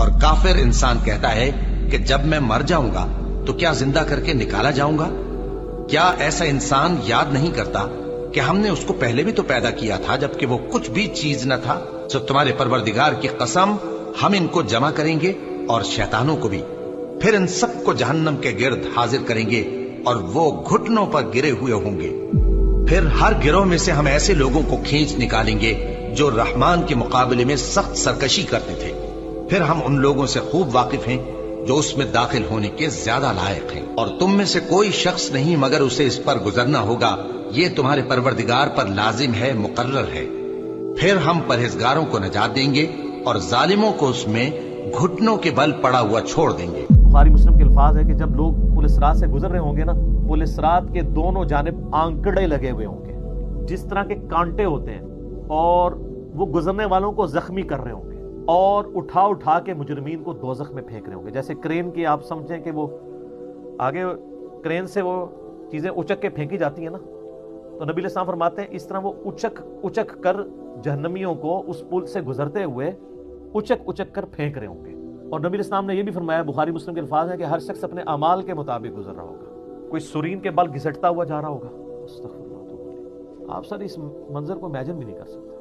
اور کافر انسان کہتا ہے کہ جب میں مر جاؤں گا تو کیا زندہ کر کے نکالا جاؤں گا؟ کیا ایسا انسان یاد نہیں کرتا کہ ہم نے اس کو پہلے بھی تو پیدا کیا تھا جبکہ وہ کچھ بھی چیز نہ تھا؟ سو تمہارے پروردگار کی قسم ہم ان کو جمع کریں گے اور شیطانوں کو بھی، پھر ان سب کو جہنم کے گرد حاضر کریں گے اور وہ گھٹنوں پر گرے ہوئے ہوں گے۔ پھر ہر گروہ میں سے ہم ایسے لوگوں کو کھینچ نکالیں گے جو رحمان کے مقابلے میں سخت سرکشی کرتے تھے، پھر ہم ان لوگوں سے خوب واقف ہیں جو اس میں داخل ہونے کے زیادہ لائق ہیں، اور تم میں سے کوئی شخص نہیں مگر اسے اس پر گزرنا ہوگا، یہ تمہارے پروردگار پر لازم ہے، مقرر ہے۔ پھر ہم پرہیزگاروں کو نجات دیں گے اور ظالموں کو اس میں گھٹنوں کے بل پڑا ہوا چھوڑ دیں گے۔ بخاری مسلم کے الفاظ ہے کہ جب لوگ پل صراط سے گزر رہے ہوں گے نا، پل صراط کے دونوں جانب آنکڑے لگے ہوئے ہوں گے جس طرح کے کانٹے ہوتے ہیں، اور وہ گزرنے والوں کو زخمی کر رہے ہوں گے اور اٹھا کے مجرمین کو دوزخ میں پھینک رہے ہوں گے۔ جیسے کرین کی آپ سمجھیں کہ وہ آگے کرین سے وہ چیزیں اچک کے پھینکی جاتی ہیں نا، تو نبی علیہ السلام فرماتے ہیں اس طرح وہ اچک کر جہنمیوں کو اس پل سے گزرتے ہوئے اچک کر پھینک رہے ہوں گے۔ اور نبی علیہ السلام نے یہ بھی فرمایا، بخاری مسلم کے الفاظ ہیں کہ ہر شخص اپنے اعمال کے مطابق گزر رہا ہوگا، کوئی سرین کے بل گھسٹتا ہوا جا رہا ہوگا۔ استغفر اللہ، آپ سر اس منظر کو امیجن بھی نہیں کر سکتے۔